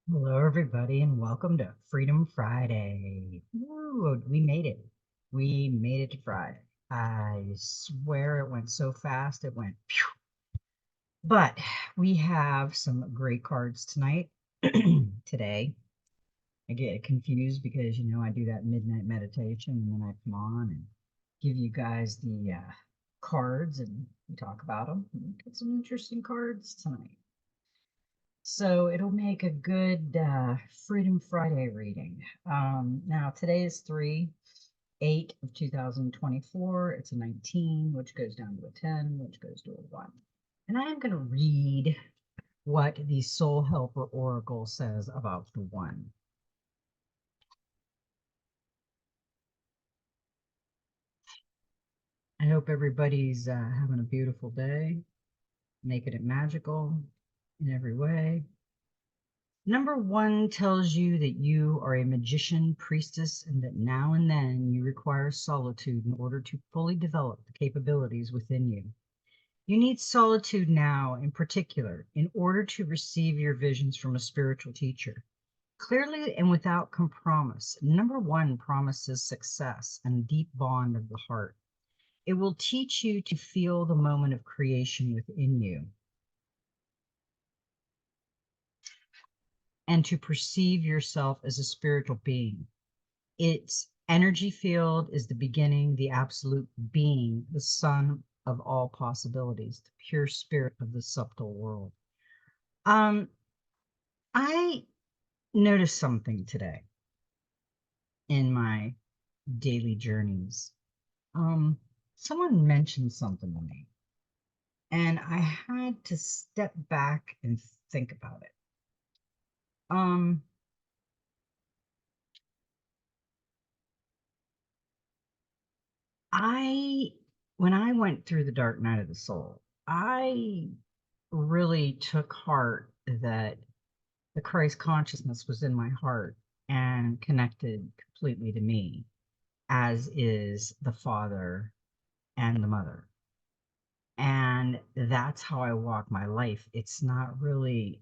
Hello, everybody, and welcome to Freedom Friday. Woo, we made it. We made it to Friday. I swear it went so fast, it went phew. But we have some great cards tonight. Today, I get confused because, I do that midnight meditation and then I come on and give you guys the cards and we talk about them. Get some interesting cards tonight. So it'll make a good Freedom Friday reading. Now, today is 3/8 of 2024. It's a 19, which goes down to a 10, which goes to a 1. And I am going to read what the Soul Helper Oracle says about the 1. I hope everybody's having a beautiful day, making it magical in every way. Number 1 tells you that you are a magician priestess and that now and then you require solitude in order to fully develop the capabilities within you. You need solitude now, in particular, in order to receive your visions from a spiritual teacher. Clearly and without compromise, number 1 promises success and a deep bond of the heart. It will teach you to feel the moment of creation within you and to perceive yourself as a spiritual being. Its energy field is the beginning, the absolute being, the sun of all possibilities, the pure spirit of the subtle world. I noticed something today in my daily journeys. Someone mentioned something to me, and I had to step back and think about it. Um, when I went through the dark night of the soul, I really took heart that the Christ consciousness was in my heart and connected completely to me, as is the Father and the Mother. And that's how I walk my life. It's not really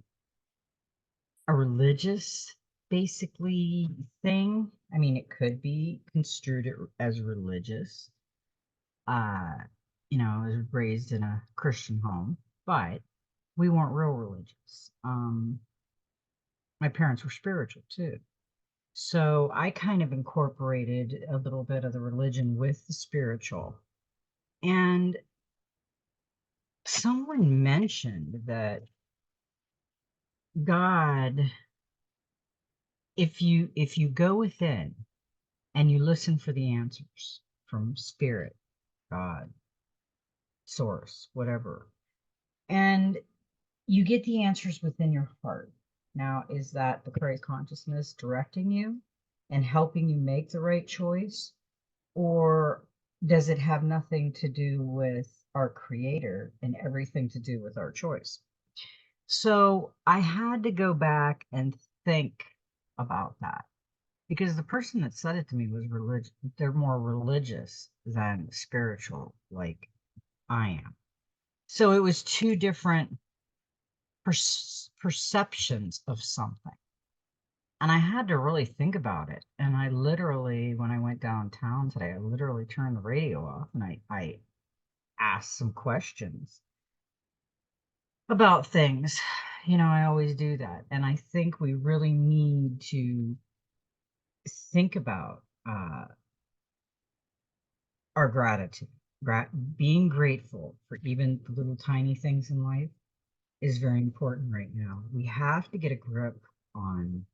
a religious, basically, thing. I mean, it could be construed as religious. Uh, I was raised in a Christian home, but we weren't real religious. My parents were spiritual too. So I kind of incorporated a little bit of the religion with the spiritual. And someone mentioned that God, if you go within and you listen for the answers from spirit, God, source, whatever, and you get the answers within your heart. Now, is that the Christ consciousness directing you and helping you make the right choice? Or does it have nothing to do with our creator and everything to do with our choice? So I had to go back and think about that because the person that said it to me was religious. They're more religious than spiritual, like I am. So it was two different perceptions of something. And I had to really think about it. And I literally, when I went downtown today, I literally turned the radio off and I asked some questions about things. I always do that. And I think we really need to think about our gratitude. Being grateful for even the little tiny things in life is very important right now. We have to get a grip on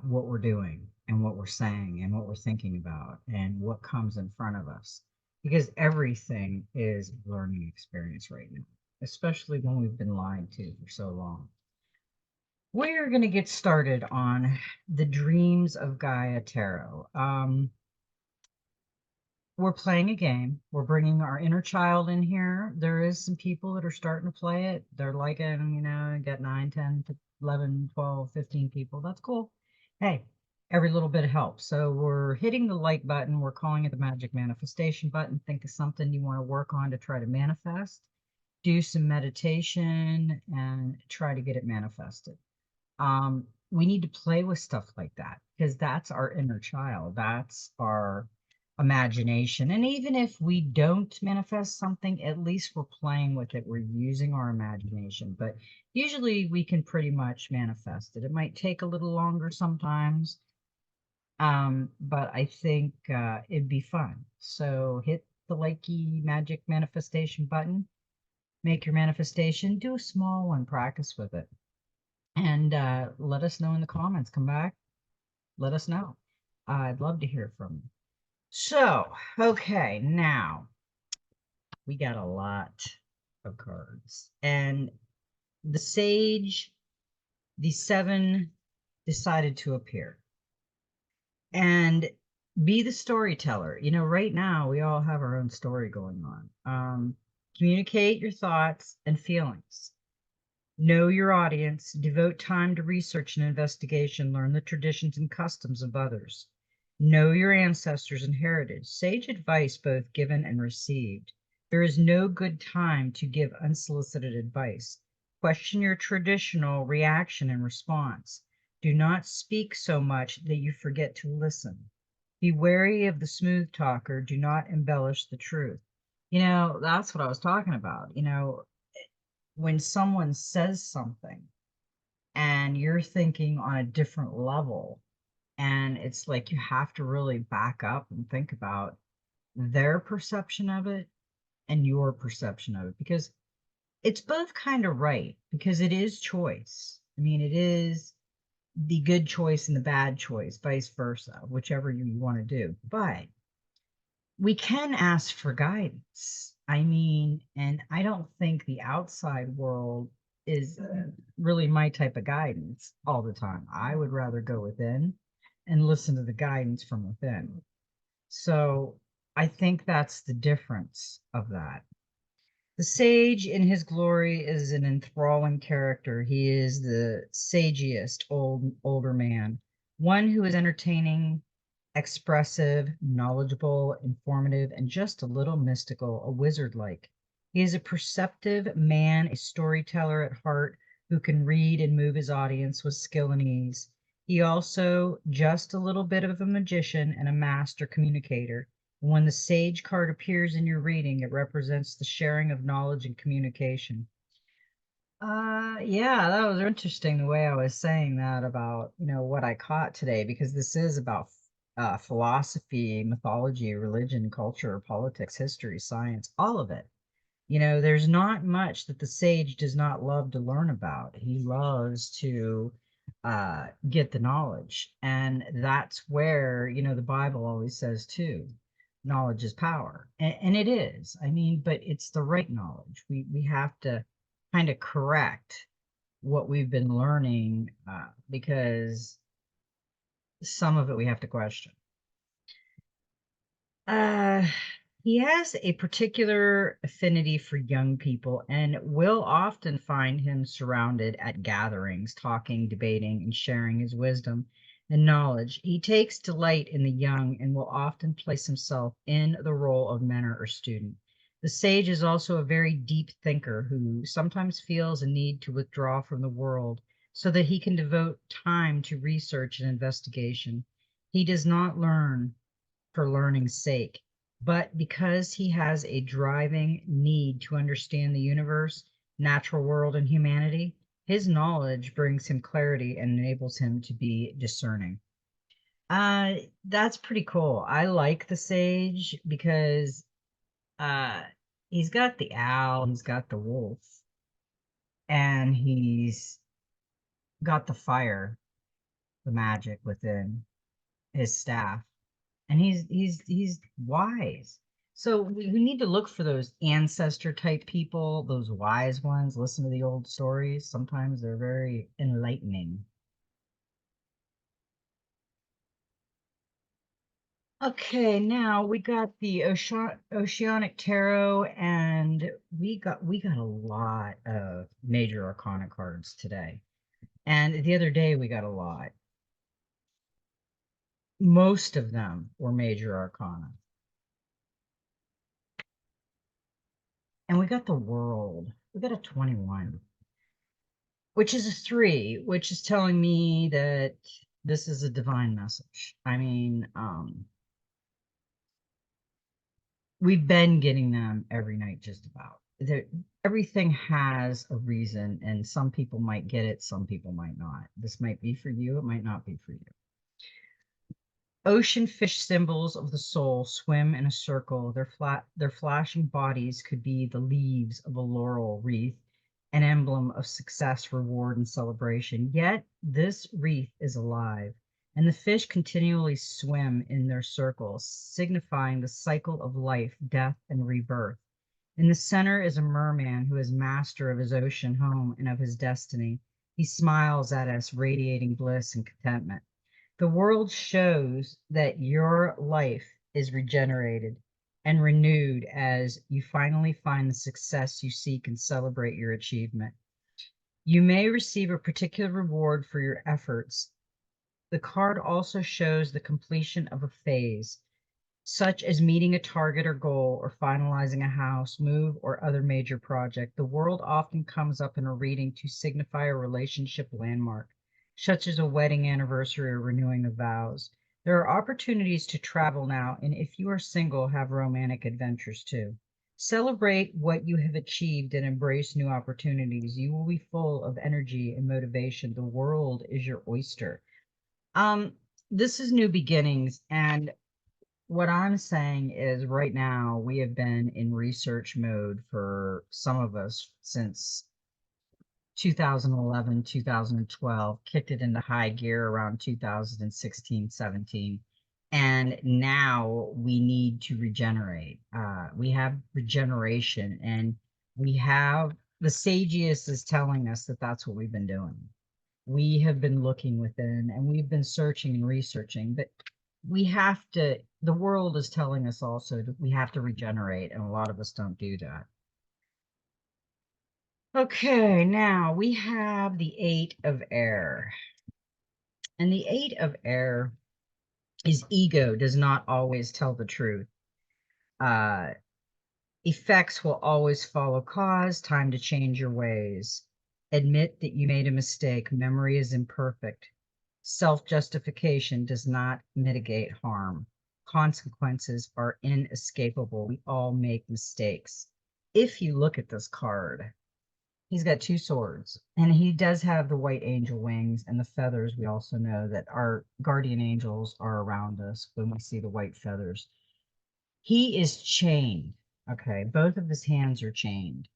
what we're doing and what we're saying and what we're thinking about and what comes in front of us, because everything is a learning experience right now, especially when we've been lied to for so long. We're going to get started on the Dreams of Gaia Tarot. We're playing a game. We're bringing our inner child in here. There is some people that are starting to play it. They're liking, get 9, 10, 11, 12, 15 people. That's cool. Hey, every little bit helps. So we're hitting the like button. We're calling it the magic manifestation button. Think of something you want to work on to try to manifest. Do some meditation and try to get it manifested. We need to play with stuff like that because that's our inner child. That's our imagination. And even if we don't manifest something, at least we're playing with it. We're using our imagination. But usually we can pretty much manifest it. It might take a little longer sometimes, but I think it'd be fun. So hit the likey magic manifestation button, make your manifestation, do a small one, practice with it, and let us know in the comments. Come back, let us know. I'd love to hear from you. So, okay, now we got a lot of cards. And the sage, the seven decided to appear and be the storyteller. You know, right now we all have our own story going on. Communicate your thoughts and feelings. Know your audience, devote time to research and investigation, learn the traditions and customs of others. Know your ancestors and heritage. Sage advice both given and received. There is no good time to give unsolicited advice. Question your traditional reaction and response. Do not speak so much that you forget to listen. Be wary of the smooth talker. Do not embellish the truth. You know, that's what I was talking about. You know, when someone says something and you're thinking on a different level, and it's like you have to really back up and think about their perception of it and your perception of it, because it's both kind of right, because it is choice. I mean, it is the good choice and the bad choice, vice versa, whichever you want to do. But we can ask for guidance. I mean, and I don't think the outside world is really my type of guidance all the time. I would rather go within and listen to the guidance from within. So I think that's the difference of that. The sage in his glory is an enthralling character. He is the sagiest older man, one who is entertaining, expressive, knowledgeable, informative, and just a little mystical, a wizard like. He is a perceptive man, a storyteller at heart who can read and move his audience with skill and ease. He also just a little bit of a magician and a master communicator. When the sage card appears in your reading, it represents the sharing of knowledge and communication. Yeah, that was interesting the way I was saying that about, you know, what I caught today, because this is about philosophy, mythology, religion, culture, politics, history, science, all of it. You know, there's not much that the sage does not love to learn about. He loves to get the knowledge. And that's where, you know, the Bible always says too, knowledge is power. And it is. I mean, but it's the right knowledge. We have to kind of correct what we've been learning because some of it we have to question. Uh, he has a particular affinity for young people and will often find him surrounded at gatherings, talking, debating, and sharing his wisdom and knowledge. He takes delight in the young and will often place himself in the role of mentor or student. The sage is also a very deep thinker who sometimes feels a need to withdraw from the world so that he can devote time to research and investigation. He does not learn for learning's sake, but because he has a driving need to understand the universe, natural world, and humanity, his knowledge brings him clarity and enables him to be discerning. That's pretty cool. I like the sage because uh, he's got the owl, he's got the wolf, and he's got the fire, the magic within his staff. And he's wise. So we need to look for those ancestor type people, those wise ones. Listen to the old stories. Sometimes they're very enlightening. Okay, now we got the Oceanic Tarot, and we got a lot of major arcana cards today. And the other day we got a lot. Most of them were major arcana. And we got the world. We got a 21. which is a 3, which is telling me that this is a divine message. I mean, we've been getting them every night just about. Everything has a reason, and some people might get it, some people might not. This might be for you, it might not be for you. Ocean fish, symbols of the soul, swim in a circle. Their flashing bodies could be the leaves of a laurel wreath, an emblem of success, reward, and celebration. Yet this wreath is alive, and the fish continually swim in their circles, signifying the cycle of life, death, and rebirth. In the center is a merman who is master of his ocean home and of his destiny. He smiles at us, radiating bliss and contentment. The world shows that your life is regenerated and renewed as you finally find the success you seek and celebrate your achievement. You may receive a particular reward for your efforts. The card also shows the completion of a phase, such as meeting a target or goal or finalizing a house, move, or other major project. The world often comes up in a reading to signify a relationship landmark, such as a wedding anniversary or renewing of vows. There are opportunities to travel now, and if you are single, have romantic adventures too. Celebrate what you have achieved and embrace new opportunities. You will be full of energy and motivation. The world is your oyster. Um, this is new beginnings, and what I'm saying is right now we have been in research mode for some of us since 2011, 2012, kicked it into high gear around 2016, 17. And now we need to regenerate. We have regeneration, and we have the Sagius is telling us that that's what we've been doing. We have been looking within and we've been searching and researching, but we have to, the world is telling us also that we have to regenerate, and a lot of us don't do that. Okay, now we have the 8 of air. And the 8 of air is ego does not always tell the truth. Uh, Effects will always follow cause, time to change your ways. Admit that you made a mistake. Memory is imperfect. Self-justification does not mitigate harm. Consequences are inescapable. We all make mistakes. If you look at this card, he's got 2 swords, and he does have the white angel wings and the feathers. We also know that our guardian angels are around us when we see the white feathers. He is chained. Okay, both of his hands are chained,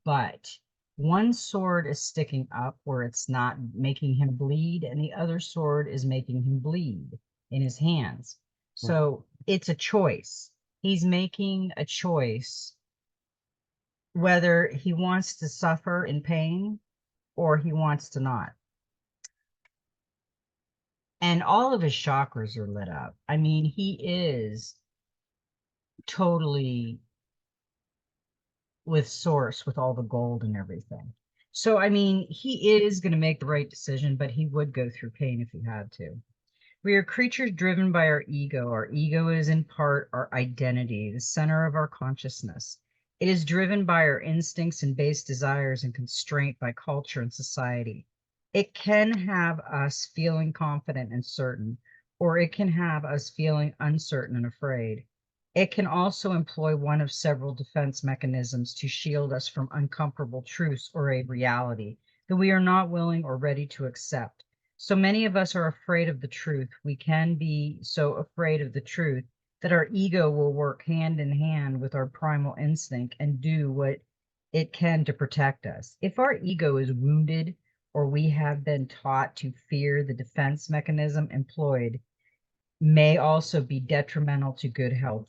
but one sword is sticking up where it's not making him bleed, and the other sword is making him bleed in his hands. So it's a choice. He's making a choice whether he wants to suffer in pain or he wants to not. And all of his chakras are lit up. I mean, he is totally with source, with all the gold and everything. So, I mean, he is going to make the right decision, but he would go through pain if he had to. We are creatures driven by our ego. Our ego is in part our identity, the center of our consciousness. It is driven by our instincts and base desires and constraint by culture and society. It can have us feeling confident and certain, or it can have us feeling uncertain and afraid. It can also employ one of several defense mechanisms to shield us from uncomfortable truths or a reality that we are not willing or ready to accept. So many of us are afraid of the truth. We can be so afraid of the truth that our ego will work hand in hand with our primal instinct and do what it can to protect us. If our ego is wounded or we have been taught to fear, the defense mechanism employed may also be detrimental to good health,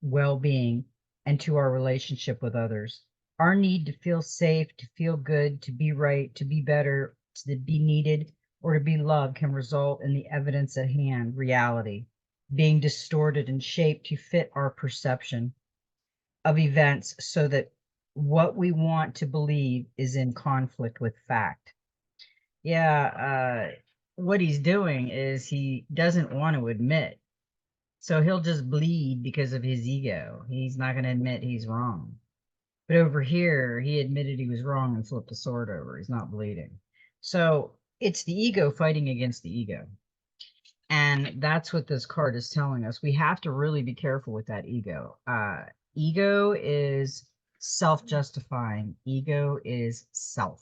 well-being, and to our relationship with others. Our need to feel safe, to feel good, to be right, to be better, to be needed, or to be loved can result in the evidence at hand, reality, being distorted and shaped to fit our perception of events so that what we want to believe is in conflict with fact. Yeah, what he's doing is he doesn't want to admit. So he'll just bleed because of his ego. He's not going to admit he's wrong. But over here, he admitted he was wrong and flipped the sword over. He's not bleeding. So it's the ego fighting against the ego. And that's what this card is telling us. We have to really be careful with that ego. Ego is self-justifying. Ego is self.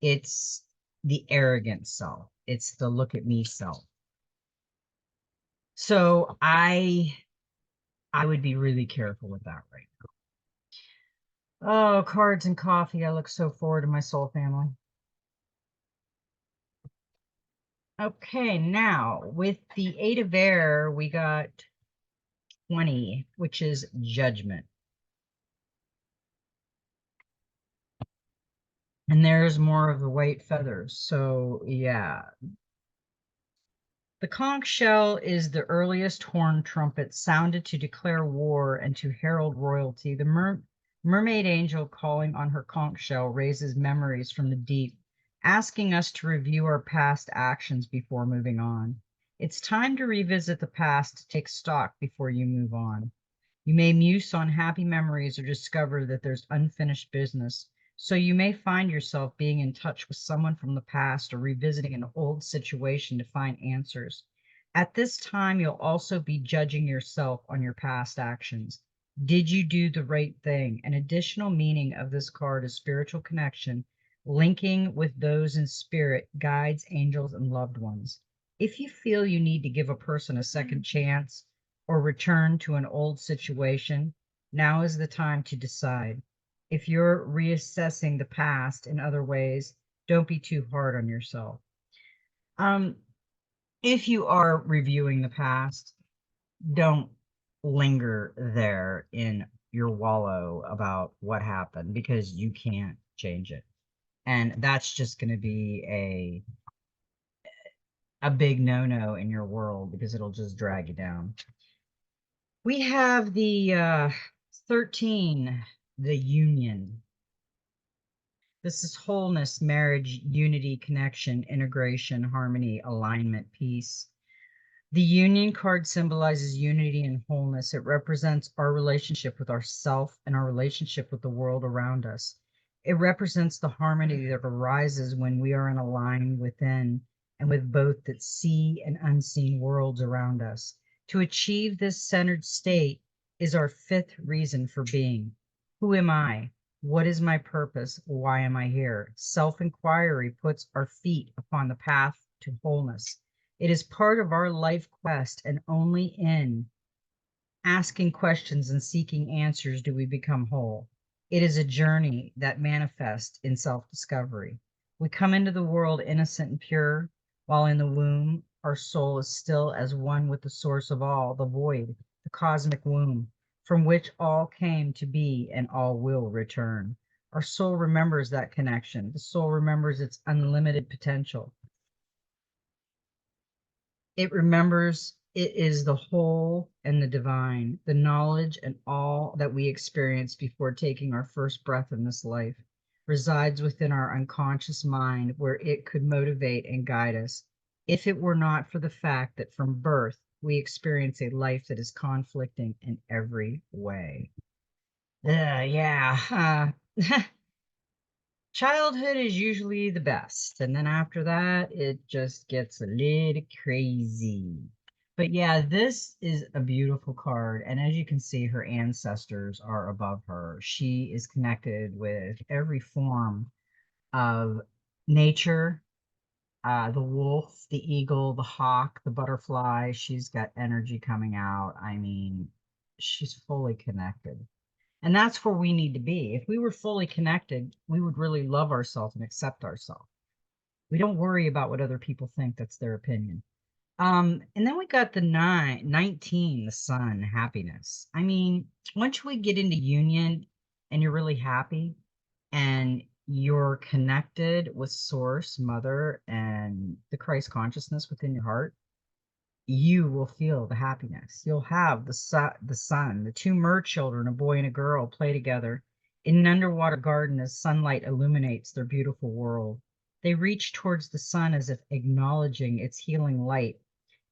It's the arrogant self. It's the look at me self. So I would be really careful with that right now. Oh, cards and coffee. I look so forward to my soul family. Okay, now with the Eight of Air, we got 20, which is judgment. And there's more of the white feathers. So yeah. The conch shell is the earliest horn trumpet sounded to declare war and to herald royalty. The mermaid angel calling on her conch shell raises memories from the deep, asking us to review our past actions before moving on. It's time to revisit the past to take stock before you move on. You may muse on happy memories or discover that there's unfinished business. So you may find yourself being in touch with someone from the past or revisiting an old situation to find answers. At this time, you'll also be judging yourself on your past actions. Did you do the right thing? An additional meaning of this card is spiritual connection, linking with those in spirit, guides, angels, and loved ones. If you feel you need to give a person a second chance, or return to an old situation, now is the time to decide. If you're reassessing the past in other ways, don't be too hard on yourself. If you are reviewing the past, don't linger there in your wallow about what happened because you can't change it. And that's just going to be a big no-no in your world because it'll just drag you down. We have the 13, the union. This is wholeness, marriage, unity, connection, integration, harmony, alignment, peace. The union card symbolizes unity and wholeness. It represents our relationship with ourself and our relationship with the world around us. It represents the harmony that arises when we are in alignment within and with both the see and unseen worlds around us. To achieve this centered state is our fifth reason for being. Who am I? What is my purpose? Why am I here? Self-inquiry puts our feet upon the path to wholeness. It is part of our life quest, and only in asking questions and seeking answers do we become whole. It is a journey that manifests in self-discovery. We come into the world innocent and pure, while in the womb, our soul is still as one with the source of all, the void, the cosmic womb, from which all came to be and all will return. Our soul remembers that connection. The soul remembers its unlimited potential. It remembers it is the whole and the divine, the knowledge and all that we experience before taking our first breath in this life resides within our unconscious mind, where it could motivate and guide us if it were not for the fact that from birth we experience a life that is conflicting in every way. Yeah. Childhood is usually the best, and then after that, it just gets a little crazy. But yeah, this is a beautiful card, and as you can see, her ancestors are above her. She is connected with every form of nature, the wolf, the eagle, the hawk, the butterfly. She's got energy coming out. I mean, she's fully connected. And that's where we need to be. If we were fully connected, we would really love ourselves and accept ourselves. We don't worry about what other people think. That's their opinion. And then we got the 19, the sun, happiness. I mean, once we get into union and you're really happy and you're connected with source, mother, and the Christ consciousness within your heart, you will feel the happiness. You'll have the sun, the two mer children, a boy and a girl, play together in an underwater garden as sunlight illuminates their beautiful world. They reach towards the sun as if acknowledging its healing light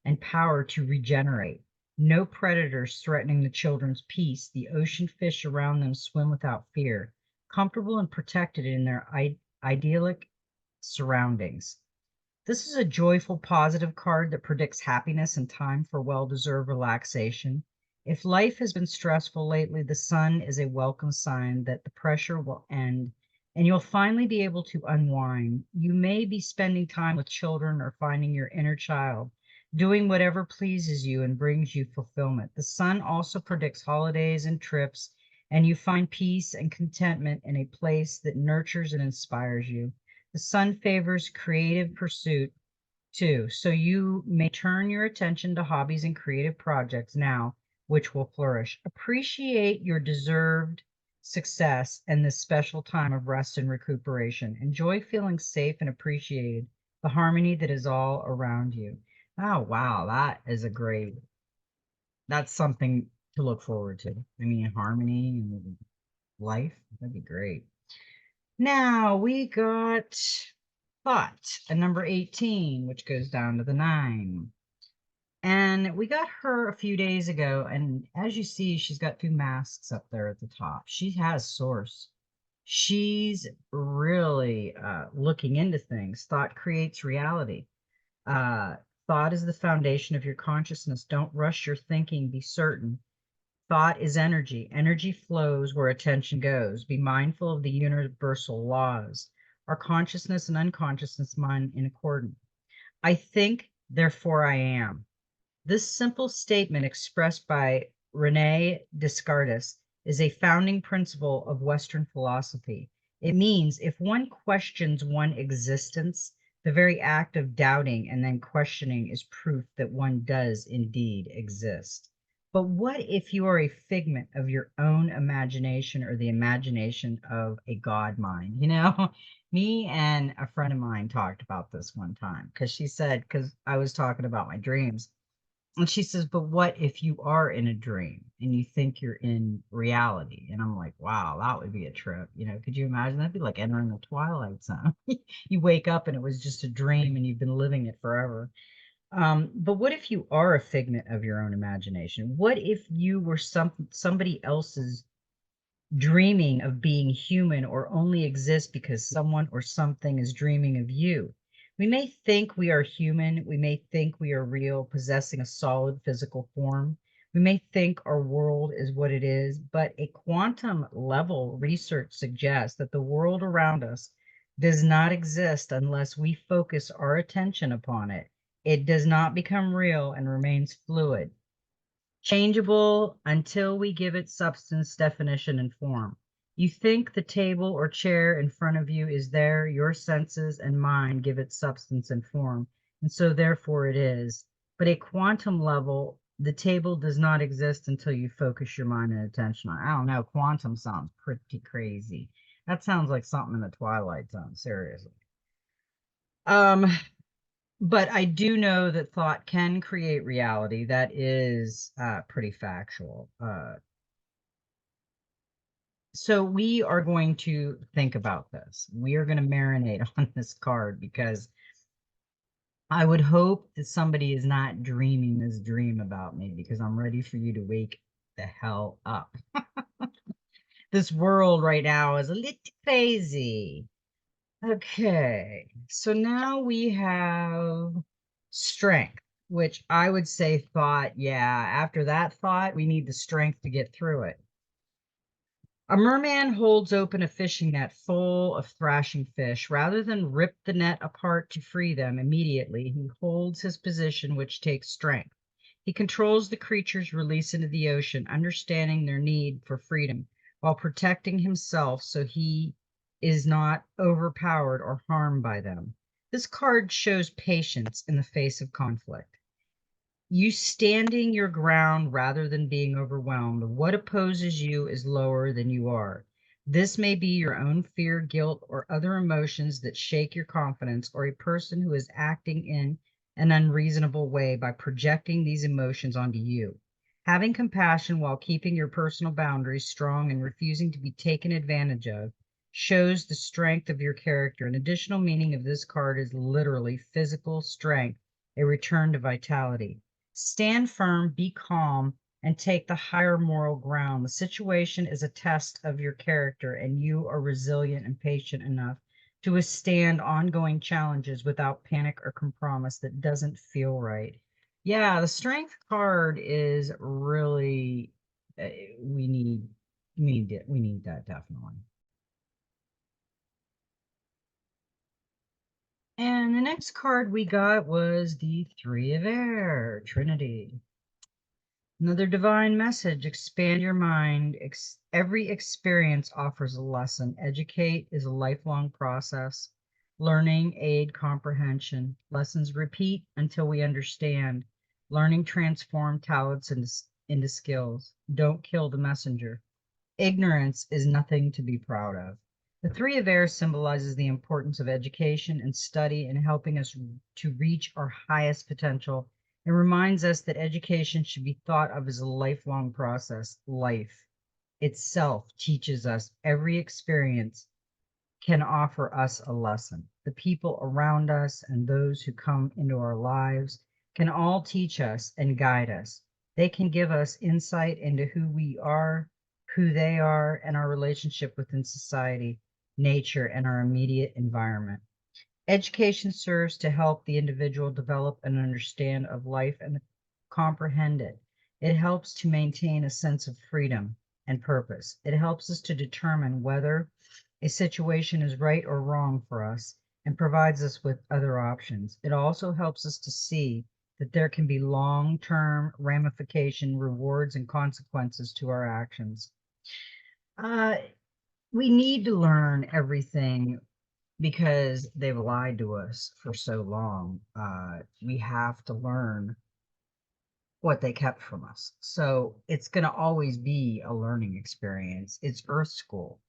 and power to regenerate. No predators threatening the children's peace. The ocean fish around them swim without fear. comfortable and protected in their idyllic surroundings. This is a joyful, positive card that predicts happiness and time for well-deserved relaxation. If life has been stressful lately, the sun is a welcome sign that the pressure will end and you'll finally be able to unwind. You may be spending time with children or finding your inner child, doing whatever pleases you and brings you fulfillment. The sun also predicts holidays and trips, and you find peace and contentment in a place that nurtures and inspires you. The sun favors creative pursuit too, so you may turn your attention to hobbies and creative projects now, which will flourish. Appreciate your deserved success and this special time of rest and recuperation. Enjoy feeling safe and appreciated, the harmony that is all around you. Oh, wow, that's something to look forward to. I mean, harmony and life, that'd be great. Now we got Thoth, a number 18, which goes down to the 9. And we got her a few days ago, and as you see, she's got 2 masks up there at the top. She has source. She's really looking into things. Thought creates reality. Uh, Thought is the foundation of your consciousness. Don't rush your thinking. Be certain. Thought is energy. Energy flows where attention goes. Be mindful of the universal laws. Our consciousness and unconsciousness mind in accordance. I think, therefore I am. This simple statement expressed by Rene Descartes is a founding principle of Western philosophy. It means if one questions one's existence, the very act of doubting and then questioning is proof that one does indeed exist. But what if you are a figment of your own imagination or the imagination of a God mind? Me and a friend of mine talked about this one time because she said, because I was talking about my dreams. And she says, but what if you are in a dream and you think you're in reality? And I'm like, wow, that would be a trip. Could you imagine? That'd be like entering the Twilight Zone. You wake up and it was just a dream and you've been living it forever. But what if you are a figment of your own imagination? What if you were somebody else's dreaming of being human or only exist because someone or something is dreaming of you? We may think we are human. We may think we are real, possessing a solid physical form. We may think our world is what it is, but a quantum level research suggests that the world around us does not exist unless we focus our attention upon it. It does not become real and remains fluid, changeable until we give it substance, definition, and form. You think the table or chair in front of you is there, your senses and mind give it substance and form, and so therefore it is. But at quantum level, the table does not exist until you focus your mind and attention on it. I don't know, quantum sounds pretty crazy. That sounds like something in the Twilight Zone, seriously. But I do know that thought can create reality. That is pretty factual. So we are going to think about this. We are going to marinate on this card because I would hope that somebody is not dreaming this dream about me, because I'm ready for you to wake the hell up. This world right now is a little crazy. Okay, so now we have strength, which I would say thought, yeah, after that thought, we need the strength to get through it. A merman holds open a fishing net full of thrashing fish. Rather than rip the net apart to free them immediately, he holds his position, which takes strength. He controls the creatures released into the ocean, understanding their need for freedom, while protecting himself so he is not overpowered or harmed by them. This card shows patience in the face of conflict. You standing your ground rather than being overwhelmed. What opposes you is lower than you are. This may be your own fear, guilt, or other emotions that shake your confidence, or a person who is acting in an unreasonable way by projecting these emotions onto you. Having compassion while keeping your personal boundaries strong and refusing to be taken advantage of shows the strength of your character. An additional meaning of this card is literally physical strength, a return to vitality. Stand firm, be calm, and take the higher moral ground. The situation is a test of your character, and you are resilient and patient enough to withstand ongoing challenges without panic or compromise that doesn't feel right. Yeah, the strength card is really we need we need that definitely. And the next card we got was the Three of Air, Trinity. Another divine message: expand your mind. Every experience offers a lesson. Educate is a lifelong process. Learning aid comprehension. Lessons repeat until we understand. Learning transform talents into skills. Don't kill the messenger. Ignorance is nothing to be proud of. The Three of Air symbolizes the importance of education and study in helping us to reach our highest potential. It reminds us that education should be thought of as a lifelong process. Life itself teaches us. Every experience can offer us a lesson. The people around us and those who come into our lives can all teach us and guide us. They can give us insight into who we are, who they are, and our relationship within society, nature, and our immediate environment. Education serves to help the individual develop an understanding of life and comprehend it. It helps to maintain a sense of freedom and purpose. It helps us to determine whether a situation is right or wrong for us and provides us with other options. It also helps us to see that there can be long-term ramification, rewards, and consequences to our actions. Uh, we need to learn everything because they've lied to us for so long. We have to learn what they kept from us. So it's going to always be a learning experience. It's Earth School.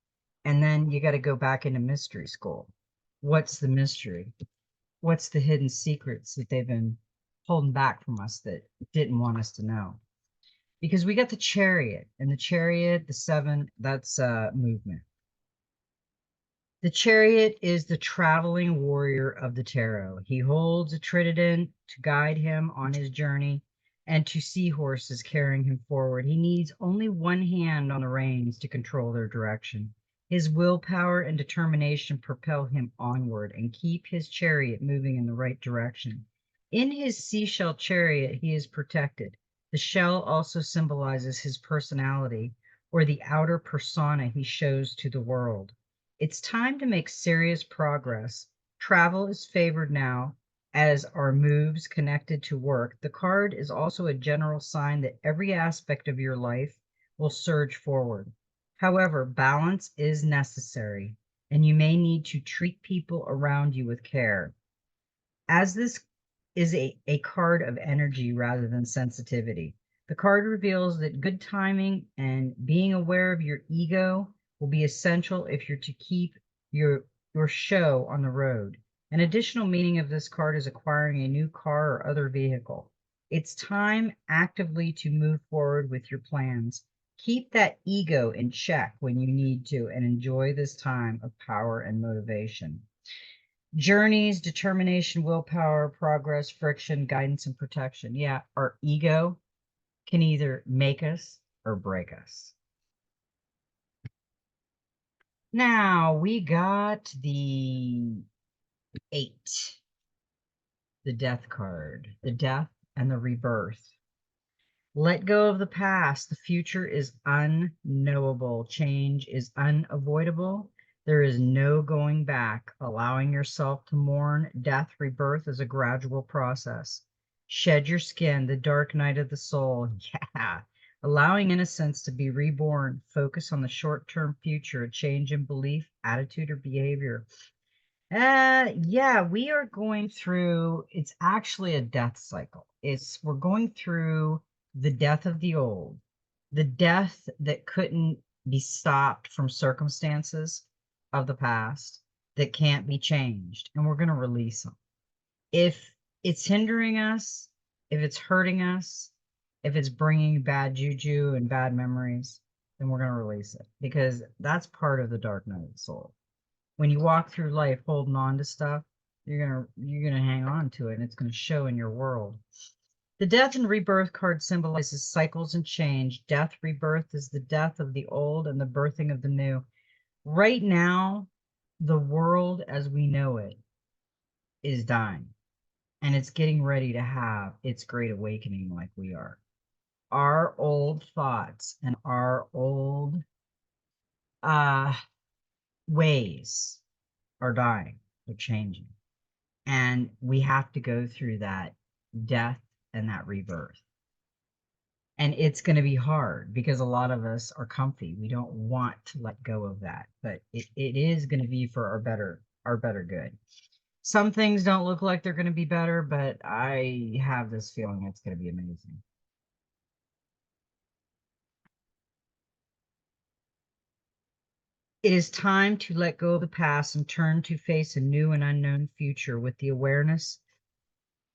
And then you got to go back into mystery school. What's the mystery? What's the hidden secrets that they've been holding back from us that didn't want us to know? Because we got the Chariot, and the Chariot, the seven, that's movement. The Chariot is the traveling warrior of the tarot. He holds a trident to guide him on his journey and two seahorses carrying him forward. He needs only one hand on the reins to control their direction. His willpower and determination propel him onward and keep his chariot moving in the right direction. In his seashell chariot, he is protected. The shell also symbolizes his personality, or the outer persona he shows to the world. It's time to make serious progress. Travel is favored now, as are moves connected to work. The card is also a general sign that every aspect of your life will surge forward. However, balance is necessary, and you may need to treat people around you with care. As this is a card of energy rather than sensitivity, the card reveals that good timing and being aware of your ego will be essential if you're to keep your show on the road. An additional meaning of this card is acquiring a new car or other vehicle. It's time actively to move forward with your plans. Keep that ego in check when you need to and enjoy this time of power and motivation. Journeys, determination, willpower, progress, friction, guidance, and protection. Yeah, our ego can either make us or break us. Now we got the 8, the death card, the death and the rebirth. Let go of the past. The future is unknowable. Change is unavoidable. There is no going back. Allowing yourself to mourn death, rebirth is a gradual process. Shed your skin, the dark night of the soul. Yeah. Allowing innocence to be reborn. Focus on the short-term future, a change in belief, attitude, or behavior. Yeah, we are going through, it's actually a death cycle. We're going through the death of the old, the death that couldn't be stopped from circumstances of the past that can't be changed, and we're going to release them. If it's hindering us, if it's hurting us, if it's bringing bad juju and bad memories, then we're going to release it, because that's part of the dark night of the soul. When you walk through life holding on to stuff, you're gonna hang on to it, and it's gonna show in your world. The death and rebirth card symbolizes cycles and change. Death, rebirth is the death of the old and the birthing of the new. Right now, the world as we know it is dying, and it's getting ready to have its great awakening like we are. Our old thoughts and our old uh, ways are dying, they're changing. And we have to go through that death and that rebirth. And it's going to be hard because a lot of us are comfy. We don't want to let go of that, but it is going to be for our better good. Some things don't look like they're going to be better, but I have this feeling it's going to be amazing. It is time to let go of the past and turn to face a new and unknown future with the awareness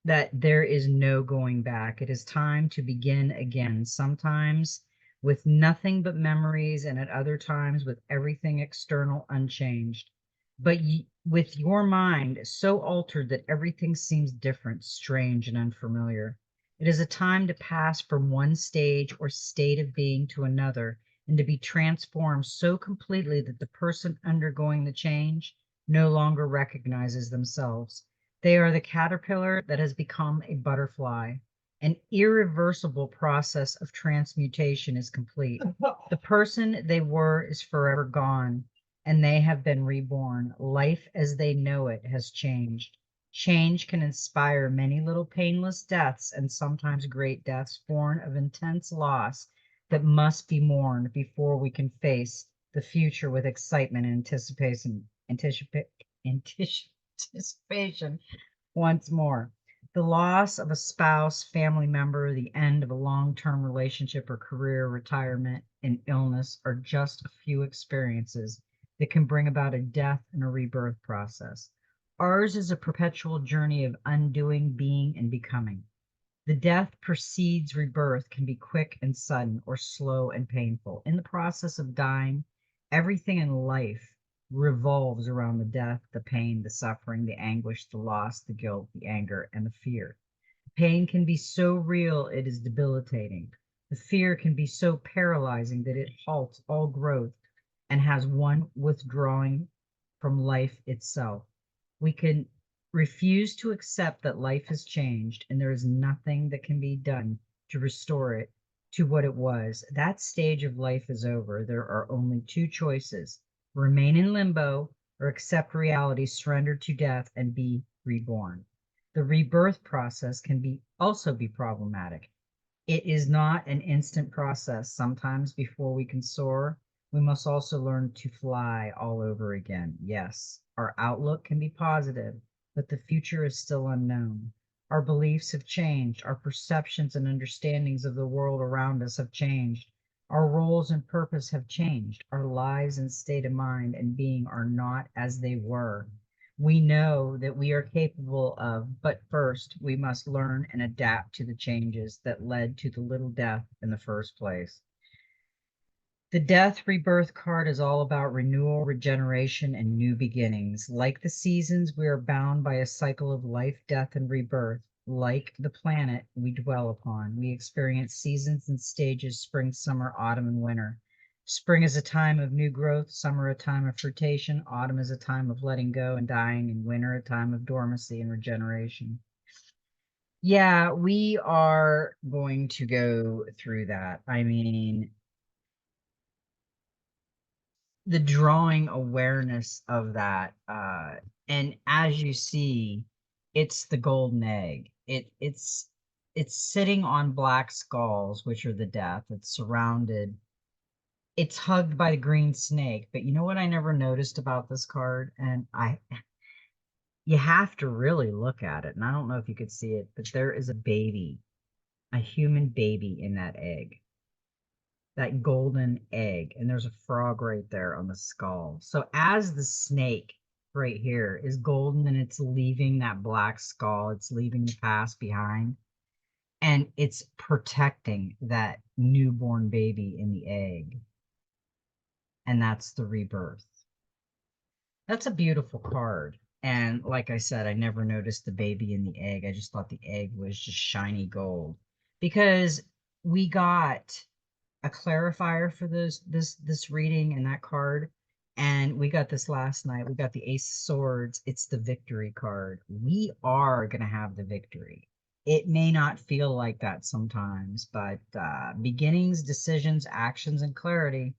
that there is no going back. It is time to begin again, sometimes with nothing but memories, and at other times with everything external unchanged. But with your mind so altered that everything seems different, strange, and unfamiliar. It is a time to pass from one stage or state of being to another, and to be transformed so completely that the person undergoing the change no longer recognizes themselves. They are the caterpillar that has become a butterfly. An irreversible process of transmutation is complete. The person they were is forever gone, and they have been reborn. Life as they know it has changed. Change can inspire many little painless deaths and sometimes great deaths born of intense loss that must be mourned before we can face the future with excitement and anticipation once more. The loss of a spouse, family member, the end of a long-term relationship or career, retirement, and illness are just a few experiences that can bring about a death and a rebirth process. Ours is a perpetual journey of undoing, being, and becoming. The death precedes rebirth can be quick and sudden or slow and painful. In the process of dying, everything in life revolves around the death, the pain, the suffering, the anguish, the loss, the guilt, the anger, and the fear. Pain can be so real it is debilitating. The fear can be so paralyzing that it halts all growth and has one withdrawing from life itself. We can refuse to accept that life has changed and there is nothing that can be done to restore it to what it was. That stage of life is over. There are only two choices: remain in limbo or accept reality, surrender to death, and be reborn. The rebirth process can also be problematic. It is not an instant process. Sometimes before we can soar, we must also learn to fly all over again. Yes, our outlook can be positive, but the future is still unknown. Our beliefs have changed. Our perceptions and understandings of the world around us have changed. Our roles and purpose have changed. Our lives and state of mind and being are not as they were. We know that we are capable of, but first we must learn and adapt to the changes that led to the little death in the first place. The death rebirth card is all about renewal, regeneration, and new beginnings. Like the seasons, we are bound by a cycle of life, death, and rebirth. Like the planet we dwell upon, we experience seasons and stages: spring, summer, autumn, and winter. Spring is a time of new growth, summer a time of fruitation, autumn is a time of letting go and dying, and winter a time of dormancy and regeneration. Yeah, we are going to go through that. I mean, the drawing awareness of that, and as you see, it's the golden egg. It's sitting on black skulls, which are the death. It's surrounded, it's hugged by the green snake. But you know what I never noticed about this card? And you have to really look at it, and I don't know if you could see it, but there is a baby, a human baby in that egg, that golden egg, and there's a frog right there on the skull. So as the snake right here is golden and it's leaving that black skull, it's leaving the past behind, and it's protecting that newborn baby in the egg, and that's the rebirth. That's a beautiful card. And like I said, I never noticed the baby in the egg. I just thought the egg was just shiny gold because we got a clarifier for this reading and that card. And we got this last night. We got the Ace of Swords. It's the victory card. We are going to have the victory. It may not feel like that sometimes, but beginnings, decisions, actions, and clarity,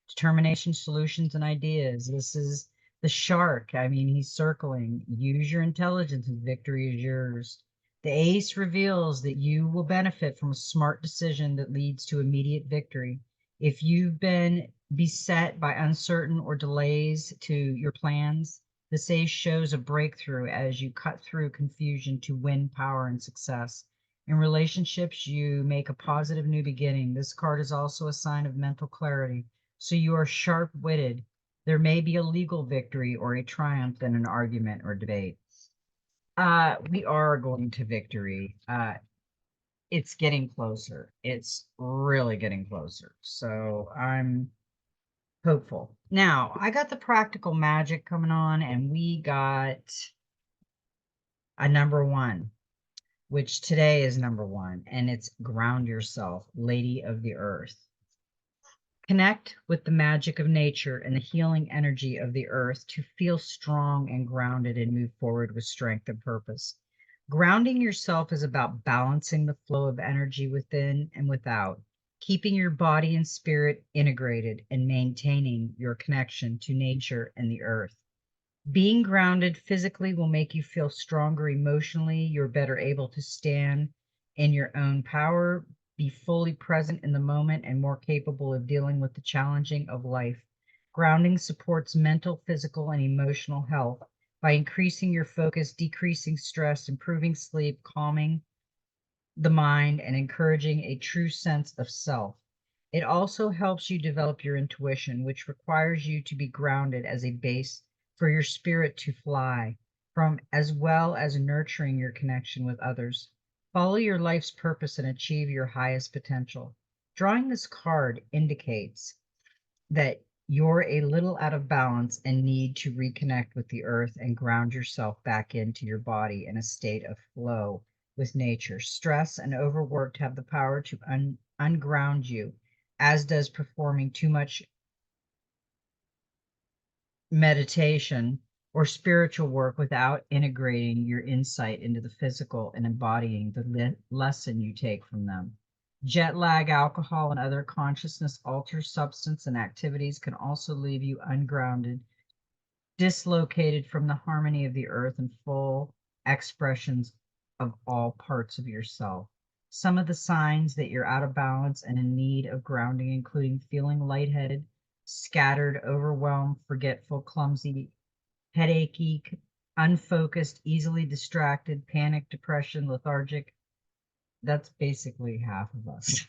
determination, solutions, and ideas. This is the shark. I mean, he's circling. Use your intelligence and victory is yours. The ace reveals that you will benefit from a smart decision that leads to immediate victory. If you've been beset by uncertain or delays to your plans, this ace shows a breakthrough as you cut through confusion to win power and success. In relationships, you make a positive new beginning. This card is also a sign of mental clarity. So you are sharp-witted. There may be a legal victory or a triumph in an argument or debate. We are going to victory. It's getting closer. It's really getting closer. So I'm hopeful. Now, I got the practical magic coming on, and we got a number one, which today is number one, and it's ground yourself, Lady of the Earth. Connect with the magic of nature and the healing energy of the earth to feel strong and grounded and move forward with strength and purpose. Grounding yourself is about balancing the flow of energy within and without, keeping your body and spirit integrated, and maintaining your connection to nature and the earth. Being grounded physically will make you feel stronger emotionally. You're better able to stand in your own power, be fully present in the moment, and more capable of dealing with the challenging of life. Grounding supports mental, physical, and emotional health by increasing your focus, decreasing stress, improving sleep, calming the mind, and encouraging a true sense of self. It also helps you develop your intuition, which requires you to be grounded as a base for your spirit to fly from, as well as nurturing your connection with others. Follow your life's purpose and achieve your highest potential. Drawing this card indicates that you're a little out of balance and need to reconnect with the earth and ground yourself back into your body in a state of flow with nature. Stress and overwork have the power to unground you, as does performing too much meditation or spiritual work without integrating your insight into the physical and embodying the lesson you take from them. Jet lag, alcohol, and other consciousness alter substance and activities can also leave you ungrounded, dislocated from the harmony of the earth and full expressions of all parts of yourself. Some of the signs that you're out of balance and in need of grounding, including feeling lightheaded, scattered, overwhelmed, forgetful, clumsy, headachy, unfocused, easily distracted, panic, depression, lethargic. That's basically half of us.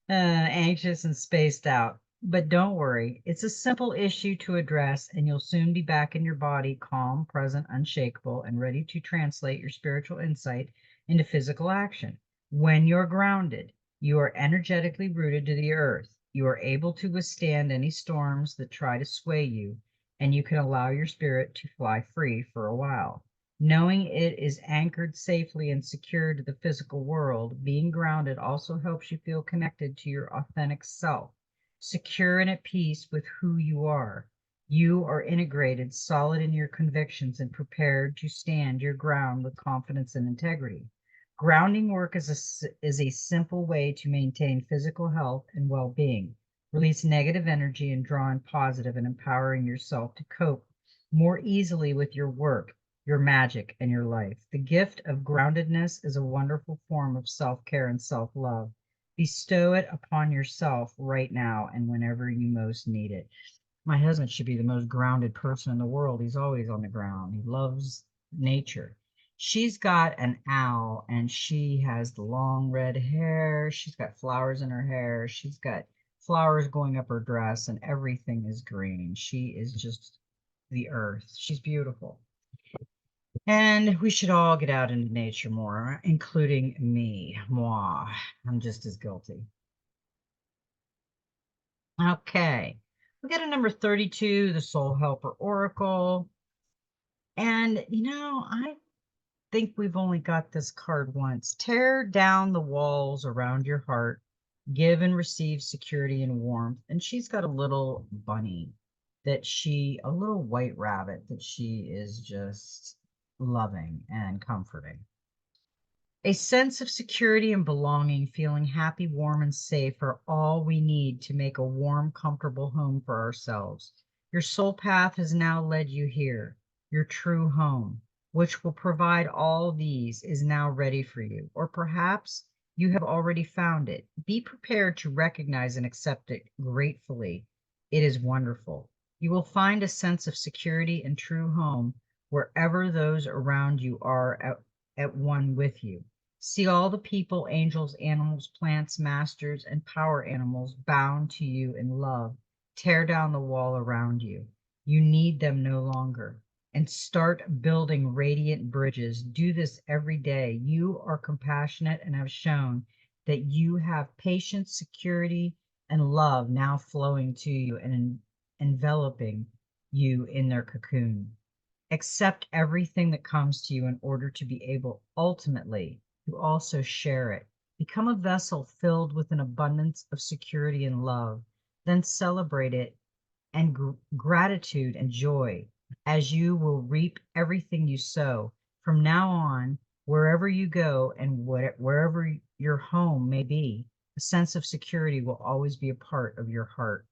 Anxious and spaced out. But don't worry, it's a simple issue to address, and you'll soon be back in your body, calm, present, unshakable, and ready to translate your spiritual insight into physical action. When you're grounded, you are energetically rooted to the earth. You are able to withstand any storms that try to sway you, and you can allow your spirit to fly free for a while. Knowing it is anchored safely and secure to the physical world, being grounded also helps you feel connected to your authentic self, secure and at peace with who you are. You are integrated, solid in your convictions, and prepared to stand your ground with confidence and integrity. Grounding work is a simple way to maintain physical health and well-being, release negative energy, and draw in positive and empowering yourself to cope more easily with your work, your magic, and your life. The gift of groundedness is a wonderful form of self-care and self-love. Bestow it upon yourself right now and whenever you most need it. My husband should be the most grounded person in the world. He's always on the ground. He loves nature. She's got an owl and she has the long red hair. She's got flowers in her hair. She's got flowers going up her dress and everything is green. She is just the earth. She's beautiful. And we should all get out into nature more, including me. Moi. I'm just as guilty. Okay. We got a number 32, the Soul Helper Oracle. And, I think we've only got this card once. Tear down the walls around your heart, give and receive security and warmth. And she's got a little bunny a little white rabbit that she is just loving and comforting. A sense of security and belonging, feeling happy, warm, and safe are all we need to make a warm, comfortable home for ourselves. Your soul path has now led you here. Your true home, which will provide all these, is now ready for you. Or perhaps you have already found it. Be prepared to recognize and accept it gratefully. It is wonderful. You will find a sense of security and true home wherever those around you are at one with you. See all the people, angels, animals, plants, masters, and power animals bound to you in love. Tear down the wall around you. You need them no longer. And start building radiant bridges. Do this every day. You are compassionate and have shown that you have patience, security, and love now flowing to you and enveloping you in their cocoon. Accept everything that comes to you in order to be able ultimately to also share it. Become a vessel filled with an abundance of security and love. Then celebrate it and gratitude and joy, as you will reap everything you sow. From now on, wherever you go and wherever your home may be, a sense of security will always be a part of your heart.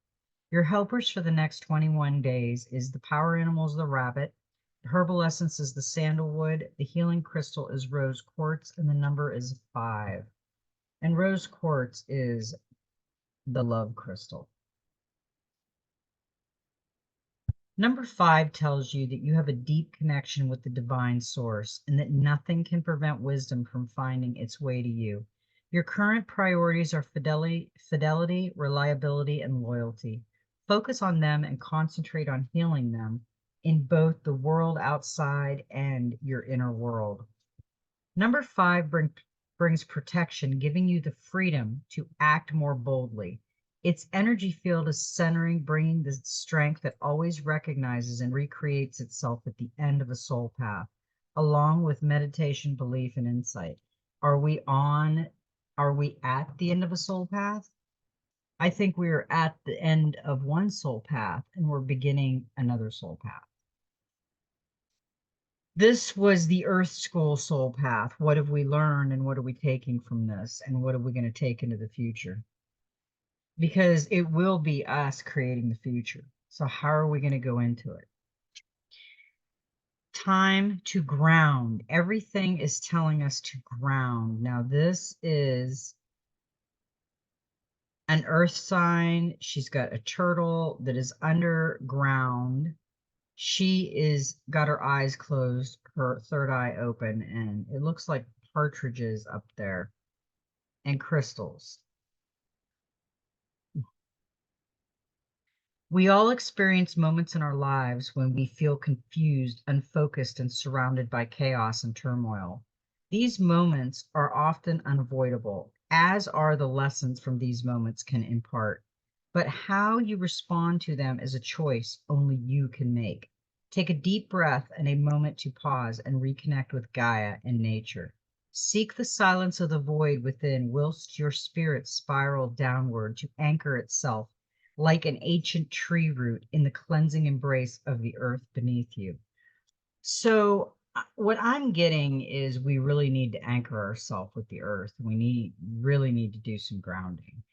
Your helpers for the next 21 days is the power animal is the rabbit, the herbal essence is the sandalwood, the healing crystal is rose quartz, and the number is 5. And rose quartz is the love crystal. Number 5 tells you that you have a deep connection with the divine source and that nothing can prevent wisdom from finding its way to you. Your current priorities are fidelity, reliability, and loyalty. Focus on them and concentrate on healing them in both the world outside and your inner world. Number 5 brings protection, giving you the freedom to act more boldly. Its energy field is centering, bringing the strength that always recognizes and recreates itself at the end of a soul path, along with meditation, belief, and insight. Are we at the end of a soul path? I think we are at the end of one soul path and we're beginning another soul path. This was the Earth School soul path. What have we learned and what are we taking from this? And what are we going to take into the future? Because it will be us creating the future. So how are we going to go into it? Time to ground. Everything is telling us to ground. Now, this is an earth sign. She's got a turtle that is underground. She is got her eyes closed, her third eye open, and it looks like partridges up there and crystals. We all experience moments in our lives when we feel confused, unfocused, and surrounded by chaos and turmoil. These moments are often unavoidable, as are the lessons from these moments can impart. But how you respond to them is a choice only you can make. Take a deep breath and a moment to pause and reconnect with Gaia and nature. Seek the silence of the void within whilst your spirit spirals downward to anchor itself like an ancient tree root in the cleansing embrace of the earth beneath you. So what I'm getting is we really need to anchor ourselves with the earth. We really need to do some grounding.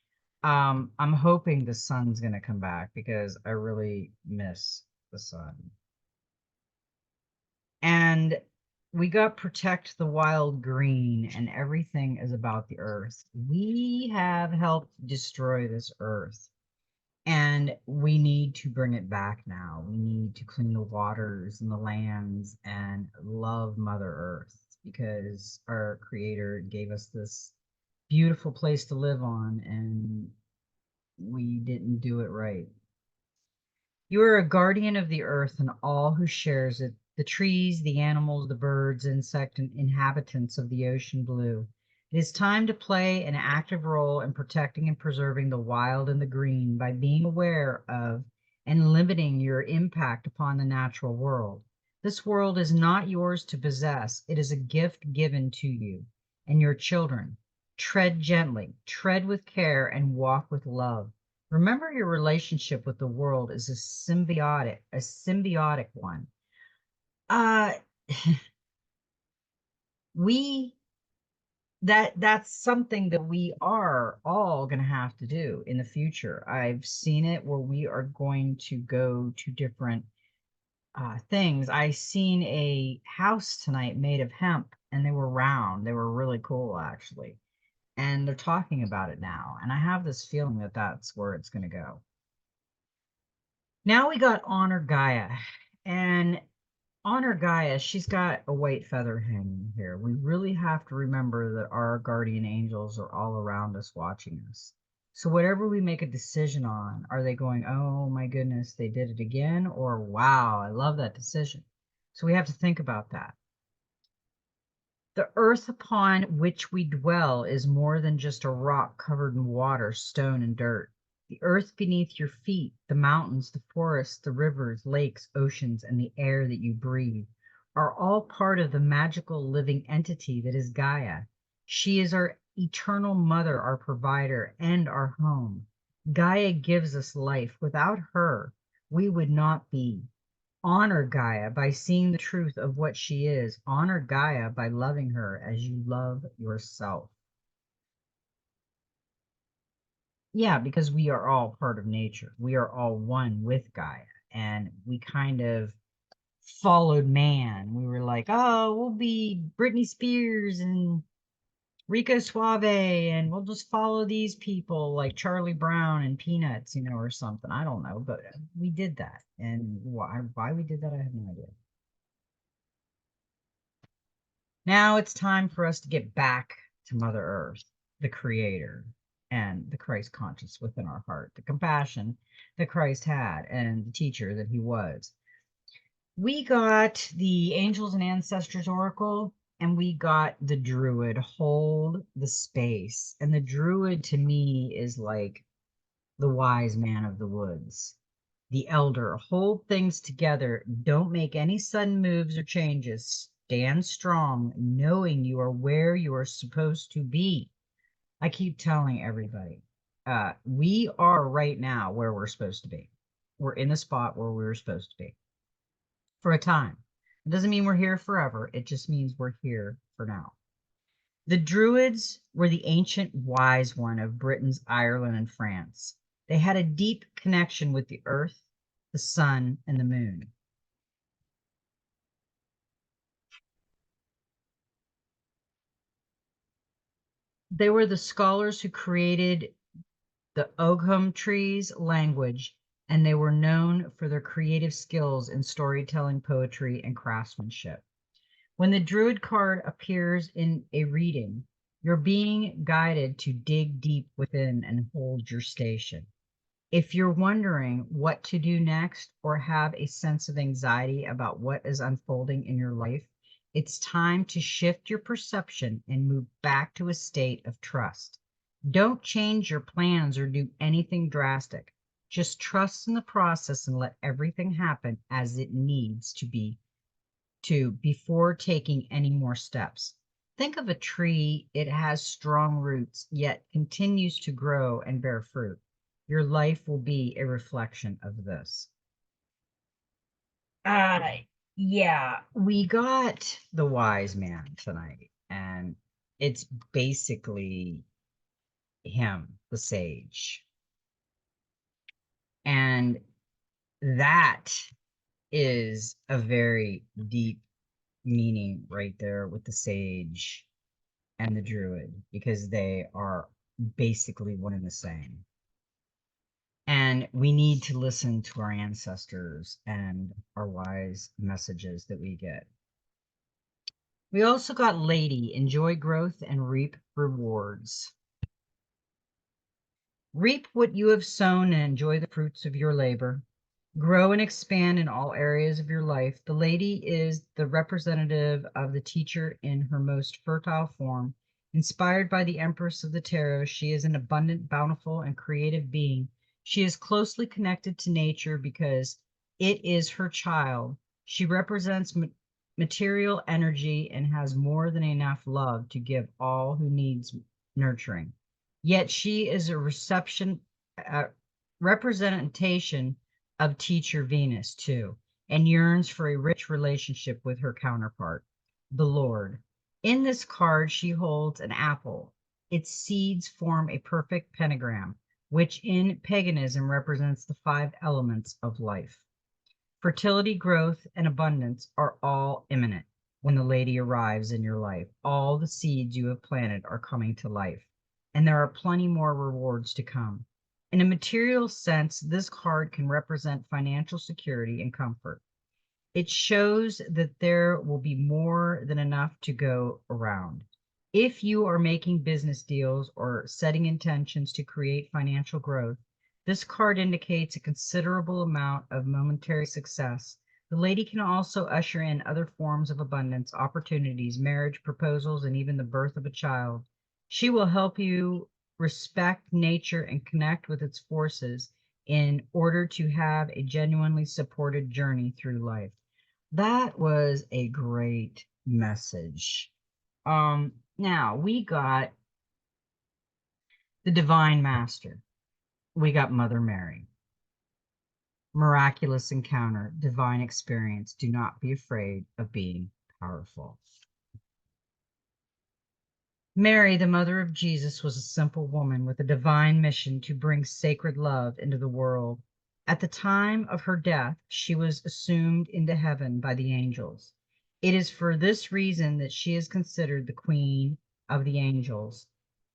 I'm hoping the sun's going to come back because I really miss the sun. And we got protect the wild green, and everything is about the earth. We have helped destroy this earth, and we need to bring it back now. We need to clean the waters and the lands and love Mother Earth because our Creator gave us this beautiful place to live on, and we didn't do it right. You are a guardian of the earth and all who shares it, the trees, the animals, the birds, insect, and inhabitants of the ocean blue. It is time to play an active role in protecting and preserving the wild and the green by being aware of and limiting your impact upon the natural world. This world is not yours to possess. It is a gift given to you and your children. Tread gently, tread with care, and walk with love. Remember, your relationship with the world is a symbiotic one. Uh, we that's something that we are all going to have to do in the future. I've seen it where we are going to go to different things. I seen a house tonight made of hemp, and they were round. They were really cool, actually. And they're talking about it now. And I have this feeling that that's where it's going to go. Now we got Honor Gaia. And Honor Gaia, she's got a white feather hanging here. We really have to remember that our guardian angels are all around us watching us. So whatever we make a decision on, are they going, oh my goodness, they did it again? Or wow, I love that decision. So we have to think about that. The earth upon which we dwell is more than just a rock covered in water, stone, and dirt. The earth beneath your feet, the mountains, the forests, the rivers, lakes, oceans, and the air that you breathe are all part of the magical living entity that is Gaia. She is our eternal mother, our provider, and our home. Gaia gives us life. Without her, we would not be. Honor Gaia by seeing the truth of what she is. Honor Gaia by loving her as you love yourself. Yeah, because we are all part of nature. We are all one with Gaia. And we kind of followed man. We were like, oh, we'll be Britney Spears and Rico Suave, and we'll just follow these people like Charlie Brown and Peanuts, or something. I don't know, but we did that. And why we did that, I have no idea. Now it's time for us to get back to Mother Earth, the Creator, and the Christ conscious within our heart, the compassion that Christ had, and the teacher that he was. We got the Angels and Ancestors Oracle, and we got the Druid, Hold the Space. And the Druid to me is like the wise man of the woods. The elder, hold things together. Don't make any sudden moves or changes. Stand strong, knowing you are where you are supposed to be. I keep telling everybody, we are right now where we're supposed to be. We're in the spot where we were supposed to be for a time. It doesn't mean we're here forever. It just means we're here for now. The Druids were the ancient wise one of Britain's Ireland and France. They had a deep connection with the earth, the sun, and the moon. They were the scholars who created the Ogham trees language, and they were known for their creative skills in storytelling, poetry, and craftsmanship. When the Druid card appears in a reading, you're being guided to dig deep within and hold your station. If you're wondering what to do next or have a sense of anxiety about what is unfolding in your life, it's time to shift your perception and move back to a state of trust. Don't change your plans or do anything drastic. Just trust in the process and let everything happen as it needs to be before taking any more steps. Think of a tree, it has strong roots, yet continues to grow and bear fruit. Your life will be a reflection of this. Uh, yeah, we got the wise man tonight, and it's basically him, the sage. And that is a very deep meaning right there with the sage and the druid, because they are basically one and the same. And we need to listen to our ancestors and our wise messages that we get. We also got Lady, enjoy growth and reap rewards. Reap what you have sown and enjoy the fruits of your labor. Grow and expand in all areas of your life. The lady is the representative of the teacher in her most fertile form. Inspired by the Empress of the Tarot, she is an abundant, bountiful, and creative being. She is closely connected to nature because it is her child. She represents material energy and has more than enough love to give all who needs nurturing. Yet she is a representation of teacher Venus too, and yearns for a rich relationship with her counterpart, the Lord. In this card, she holds an apple. Its seeds form a perfect pentagram, which in paganism represents the five elements of life. Fertility, growth, and abundance are all imminent when the lady arrives in your life. All the seeds you have planted are coming to life, and there are plenty more rewards to come. In a material sense, this card can represent financial security and comfort. It shows that there will be more than enough to go around. If you are making business deals or setting intentions to create financial growth, this card indicates a considerable amount of momentary success. The lady can also usher in other forms of abundance, opportunities, marriage, proposals, and even the birth of a child. She will help you respect nature and connect with its forces in order to have a genuinely supported journey through life. That was a great message. Now we got the Divine Master. We got Mother Mary. Miraculous encounter, divine experience. Do not be afraid of being powerful. Mary, the mother of Jesus, was a simple woman with a divine mission to bring sacred love into the world. At the time of her death, she was assumed into heaven by the angels. It is for this reason that she is considered the queen of the angels,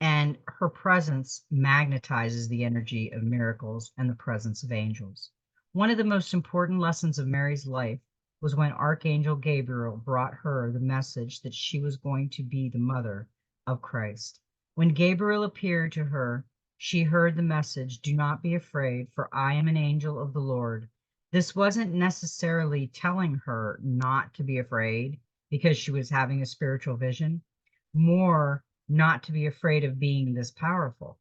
and her presence magnetizes the energy of miracles and the presence of angels. One of the most important lessons of Mary's life was when Archangel Gabriel brought her the message that she was going to be the mother of Christ. When Gabriel appeared to her, she heard the message, "Do not be afraid, for I am an angel of the Lord." This wasn't necessarily telling her not to be afraid because she was having a spiritual vision, more not to be afraid of being this powerful.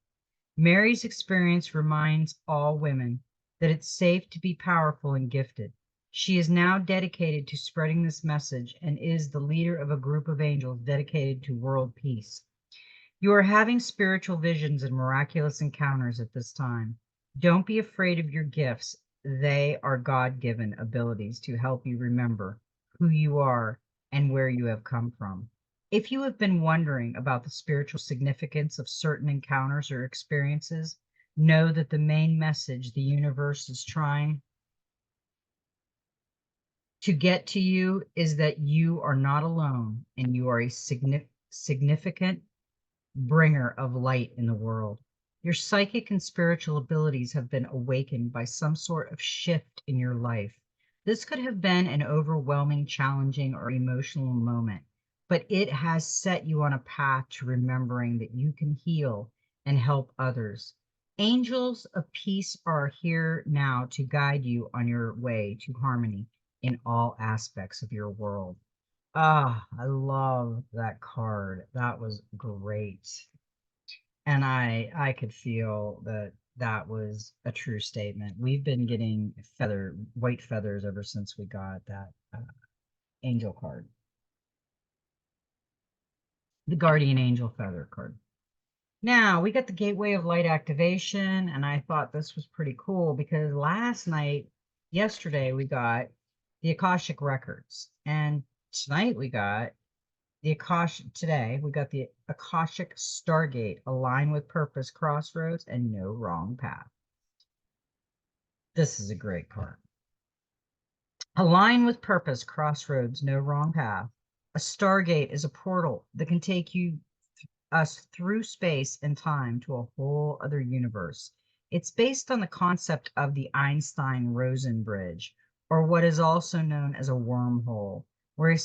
Mary's experience reminds all women that it's safe to be powerful and gifted. She is now dedicated to spreading this message and is the leader of a group of angels dedicated to world peace. You are having spiritual visions and miraculous encounters at this time. Don't be afraid of your gifts. They are God-given abilities to help you remember who you are and where you have come from. If you have been wondering about the spiritual significance of certain encounters or experiences, know that the main message the universe is trying to get to you is that you are not alone and you are a significant bringer of light in the world. Your psychic and spiritual abilities have been awakened by some sort of shift in your life. This could have been an overwhelming, challenging, or emotional moment, but it has set you on a path to remembering that you can heal and help others. Angels of peace are here now to guide you on your way to harmony in all aspects of your world. Ah, I love that card. That was great. And I could feel that that was a true statement. We've been getting white feathers ever since we got that angel card, the guardian angel feather card. Now we got the gateway of light activation, and I thought this was pretty cool because yesterday we got the Akashic records, and tonight we got today we got the Akashic Stargate, align with purpose, crossroads, and no wrong path. This is a great card. Align with purpose, crossroads, no wrong path. A stargate is a portal that can take us through space and time to a whole other universe. It's based on the concept of the Einstein-Rosen bridge, or what is also known as a wormhole, where a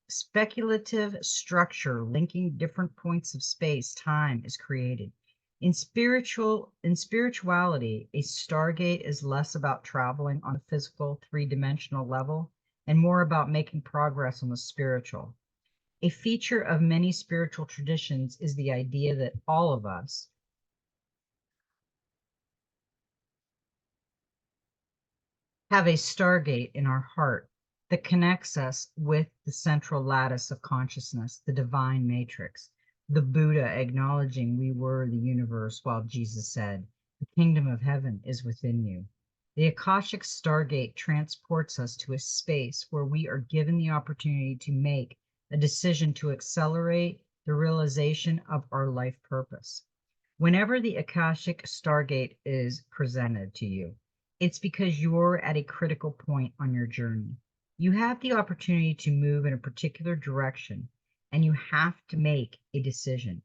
speculative structure linking different points of space-time is created. In spirituality, a stargate is less about traveling on a physical three-dimensional level and more about making progress on the spiritual. A feature of many spiritual traditions is the idea that all of us have a stargate in our heart that connects us with the central lattice of consciousness, the divine matrix. The Buddha acknowledging we were the universe, while Jesus said, "The kingdom of heaven is within you." The Akashic Stargate transports us to a space where we are given the opportunity to make a decision to accelerate the realization of our life purpose. Whenever the Akashic Stargate is presented to you, it's because you're at a critical point on your journey. You have the opportunity to move in a particular direction, and you have to make a decision.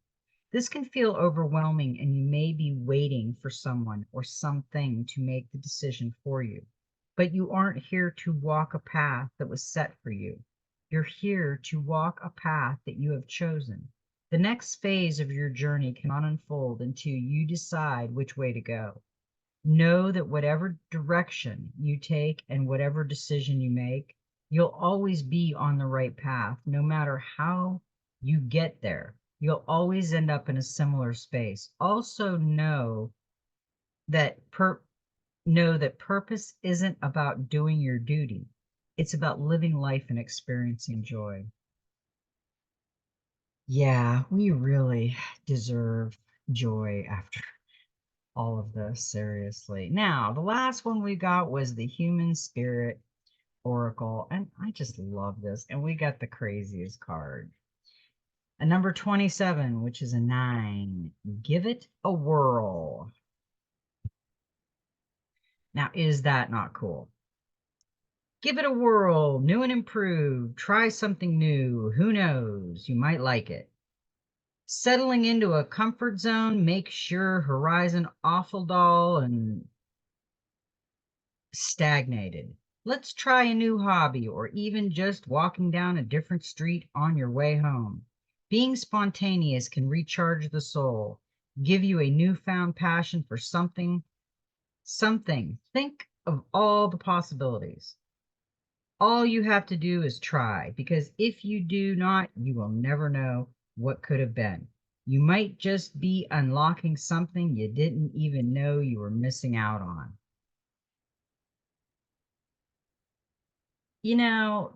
This can feel overwhelming, and you may be waiting for someone or something to make the decision for you. But you aren't here to walk a path that was set for you. You're here to walk a path that you have chosen. The next phase of your journey cannot unfold until you decide which way to go. Know that whatever direction you take and whatever decision you make, you'll always be on the right path, no matter how you get there. You'll always end up in a similar space. Also that know that purpose isn't about doing your duty. It's about living life and experiencing joy. Yeah, we really deserve joy after all of this, seriously. Now, the last one we got was the Human Spirit Oracle, and I just love this. And we got the craziest card. A number 27, which is a 9. Give it a whirl. Now, is that not cool? Give it a whirl, new and improved. Try something new. Who knows? You might like it. Settling into a comfort zone, make sure horizon awful dull and stagnated. Let's try a new hobby, or even just walking down a different street on your way home. Being spontaneous can recharge the soul, give you a newfound passion for something. Think of all the possibilities. All you have to do is try, because if you do not, you will never know what could have been. You might just be unlocking something you didn't even know you were missing out on.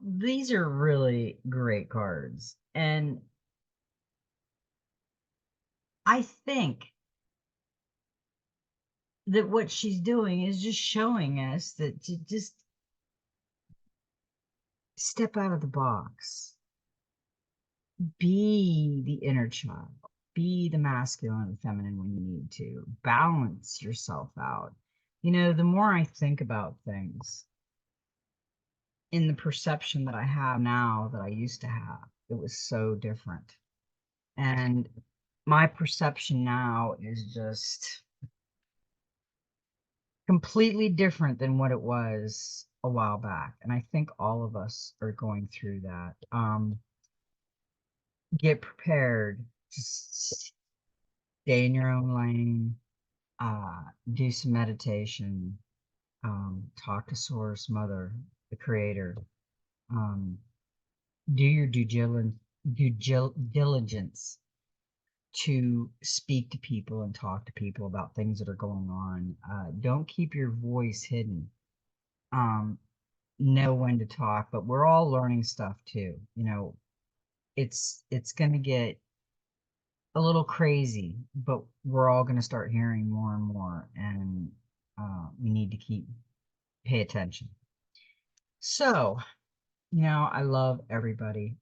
These are really great cards. And I think that what she's doing is just showing us that to just step out of the box, be the inner child, be the masculine and feminine when you need to, balance yourself out. The more I think about things in the perception that I have now that I used to have, it was so different. And my perception now is just completely different than what it was a while back. And I think all of us are going through that. Get prepared. Just stay in your own lane. Do some meditation. Talk to Source, Mother, the Creator. Um, do your diligence to speak to people and talk to people about things that are going on. Don't keep your voice hidden. Know when to talk, but we're all learning stuff too. It's going to get a little crazy, but we're all going to start hearing more and more, and we need to pay attention. So, I love everybody,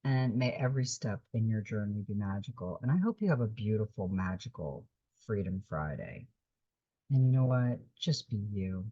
and may every step in your journey be magical. And I hope you have a beautiful, magical Freedom Friday. And you know what? Just be you.